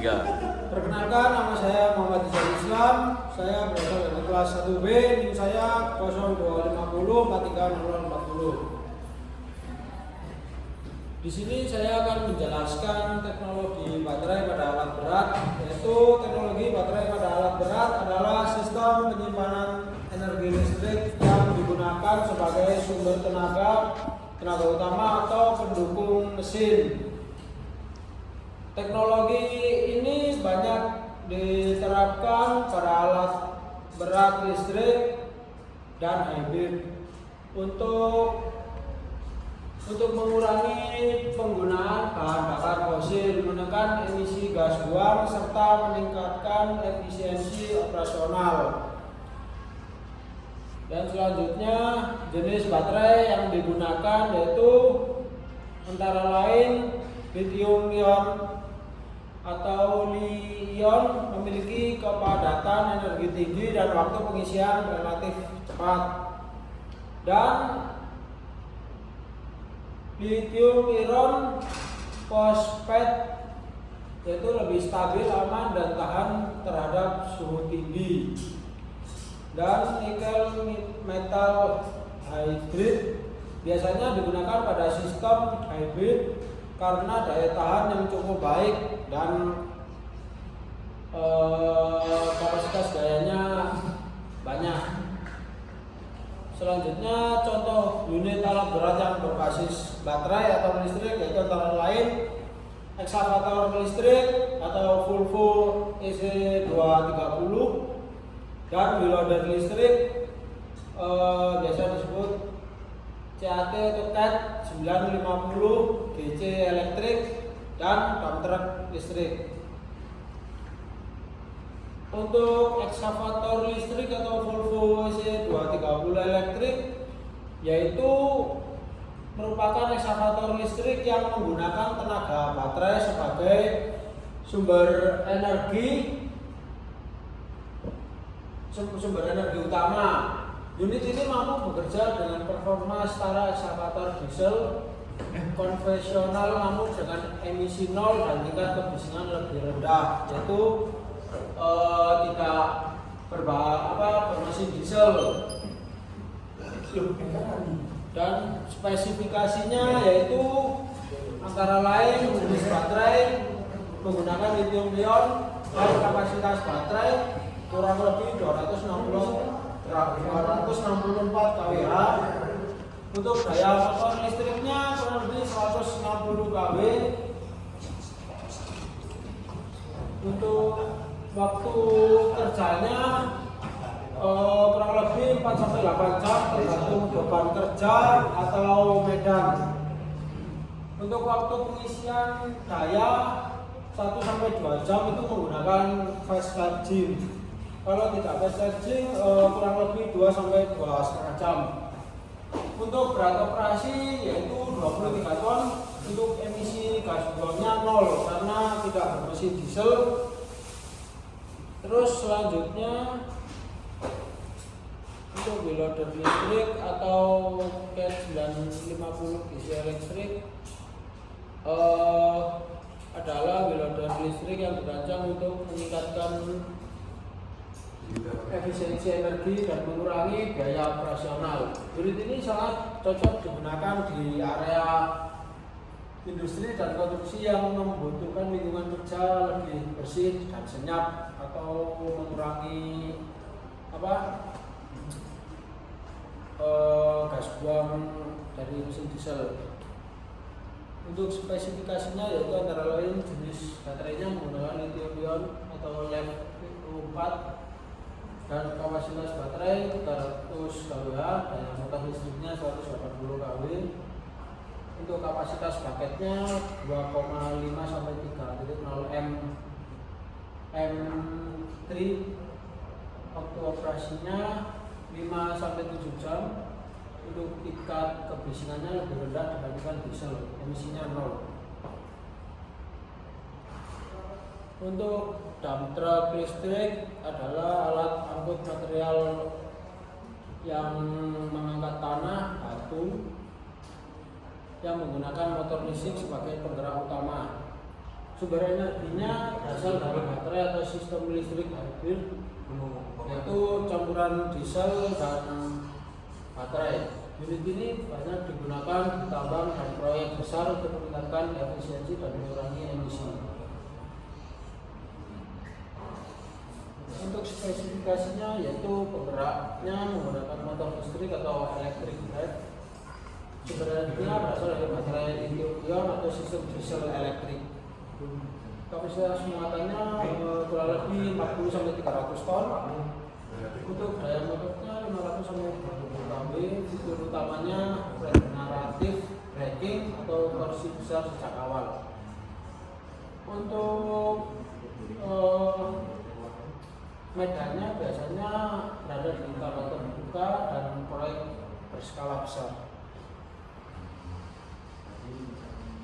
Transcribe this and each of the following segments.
Perkenalkan, nama saya Muhammad Izal Islam. Saya berasal dari kelas 1B, NIM saya 0250 430040. Di sini saya akan menjelaskan teknologi baterai pada alat berat, yaitu teknologi baterai pada alat berat adalah sistem penyimpanan energi listrik yang digunakan sebagai sumber tenaga utama atau pendukung mesin. Teknologi ini banyak diterapkan pada alat berat listrik dan hybrid untuk mengurangi penggunaan bahan bakar fosil, menekan emisi gas buang, serta meningkatkan efisiensi operasional. Dan selanjutnya jenis baterai yang digunakan yaitu antara lain lithium-ion atau Li-ion, memiliki kepadatan energi tinggi dan waktu pengisian relatif cepat. Dan lithium-ion fosfat yaitu lebih stabil, aman, dan tahan terhadap suhu tinggi. Dan nikel metal hydride biasanya digunakan pada sistem hybrid karena daya tahan yang cukup baik dan kapasitas dayanya banyak. Selanjutnya contoh unit alat berat yang berbasis baterai atau listrik yaitu antara lain ekskavator listrik atau Volvo EC230 dan wheel loader listrik biasa disebut CAT atau CAT 950, DC elektrik, dan dump truck listrik. Untuk ekskavator listrik atau Volvo EC230 elektrik yaitu merupakan ekskavator listrik yang menggunakan tenaga baterai sebagai sumber energi utama. Unit ini mampu bekerja dengan performa setara ekskavator diesel konvensional namun dengan emisi nol dan tingkat kebisingan lebih rendah, yaitu tidak bermesin diesel. Dan spesifikasinya yaitu antara lain jenis baterai menggunakan lithium-ion dan kapasitas baterai kurang lebih 264 kWh. Untuk daya motor listriknya kurang lebih 160 kW. Untuk waktu kerjanya kurang lebih 4-8 jam tergantung beban kerja atau medan. Untuk waktu pengisian daya 1-2 jam itu menggunakan fast charging. Kalau tidak fast charging kurang lebih 2-2,5 jam. Untuk berat operasi yaitu 23 ton. Untuk emisi gas buangnya 0 karena tidak bermesin diesel. Terus selanjutnya untuk wheel loader listrik atau CAT 950 DC elektrik adalah wheel loader listrik yang dirancang untuk meningkatkan efisiensi energi dan mengurangi biaya operasional. Unit ini sangat cocok digunakan di area industri dan konstruksi yang membutuhkan lingkungan kerja lebih bersih dan senyap atau mengurangi gas buang dari mesin diesel. Untuk spesifikasinya yaitu antara lain jenis baterainya menggunakan lithium-ion atau LiFePO4 dan kapasitas baterai 300 kWh, daya motor listriknya 180 kW. Untuk kapasitas paketnya 2,5-3.0 M3. Waktu operasinya 5-7 jam. Untuk tingkat kebisingannya lebih rendah dibandingkan diesel, emisinya 0. Untuk dump truck listrik adalah alat angkut material yang mengangkat tanah, batu, yang menggunakan motor listrik sebagai penggerak utama. sumber energinya berasal dari baterai atau sistem listrik hybrid, yaitu campuran diesel dan baterai. Unit ini banyak digunakan di tambang dan proyek besar untuk meningkatkan efisiensi dan mengurangi emisi. Untuk spesifikasinya yaitu penggeraknya menggunakan motor listrik atau electric drive. Sumber energinya berasal dari baterai lithium-ion atau sistem diesel elektrik. Kapasitas muatannya kurang lebih 40 sampai 300 ton. Untuk daya motornya 500 sampai 20 kW. Fitur utamanya regeneratif braking atau torsi besar sejak awal. Untuk medannya biasanya berada di tanah terbuka dan proyek berskala besar.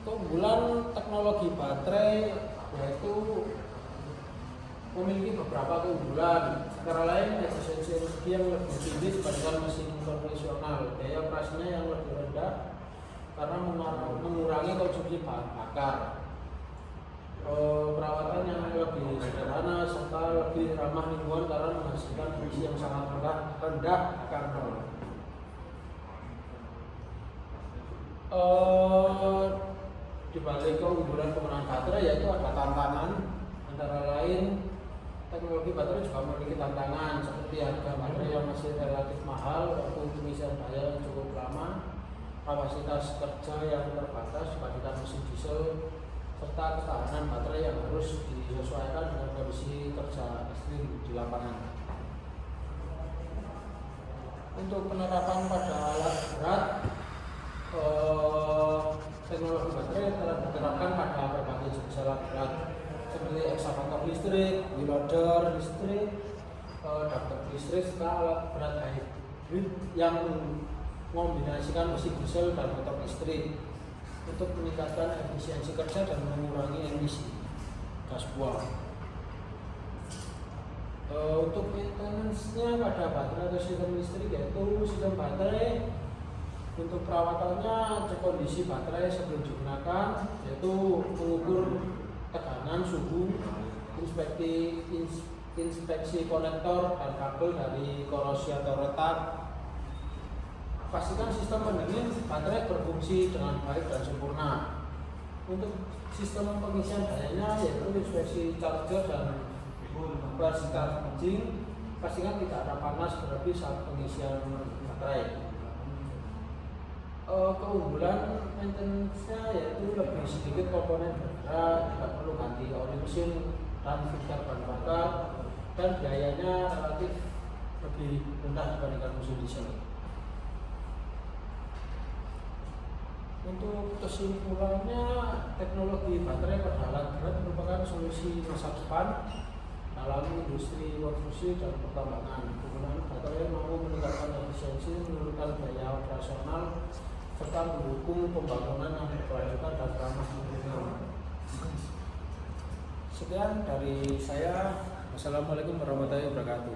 Keunggulan teknologi baterai yaitu memiliki beberapa keunggulan. Antara lain efisiensi energi yang lebih tinggi dibandingkan mesin konvensional, daya operasinya yang lebih rendah karena mengurangi konsumsi bahan bakar, perawatan yang lebih sederhana serta lebih ramah lingkungan karena menghasilkan emisi yang sangat rendah karbon. Di balik keunggulan penggunaan baterai yaitu ada tantangan, antara lain teknologi baterai juga memiliki tantangan seperti harga baterai yang masih relatif mahal, waktu pengisian daya yang cukup lama, kapasitas kerja yang terbatas dibandingkan mesin diesel, serta ketahanan baterai yang harus disesuaikan dengan kondisi kerja ekstrim di lapangan. Untuk penerapan pada alat berat, teknologi baterai telah diterapkan pada berbagai jenis alat berat seperti ekskavator listrik, wheel loader listrik, dapur listrik, serta alat berat hybrid yang mengombinasikan mesin diesel dan motor listrik untuk meningkatkan efisiensi kerja dan mengurangi emisi gas buang. Untuk maintenance-nya pada baterai atau sistem listrik yaitu sistem baterai. Untuk perawatannya, cek kondisi baterai sebelum digunakan, yaitu mengukur tekanan, suhu, inspeksi konektor dan kabel dari korosi atau retak. Pastikan sistem pendingin baterai berfungsi dengan baik dan sempurna. Untuk sistem pengisian dayanya yaitu inspeksi charger dan versi charging. Pastikan tidak ada panas berlebih saat pengisian baterai. Keunggulan maintenance-nya yaitu lebih sedikit komponen bergerak, tidak perlu ganti oli mesin dan filter bahan bakar, dan biayanya relatif lebih rendah dibandingkan mesin diesel. Untuk kesimpulannya, teknologi baterai pada alat berat merupakan solusi masa depan dalam industri konstruksi dan pertambangan. Penggunaan baterai mampu meningkatkan efisiensi, menurunkan biaya operasional, serta mendukung pembangunan yang berkelanjutan dan ramah lingkungan. Sekian dari saya. Wassalamualaikum warahmatullahi wabarakatuh.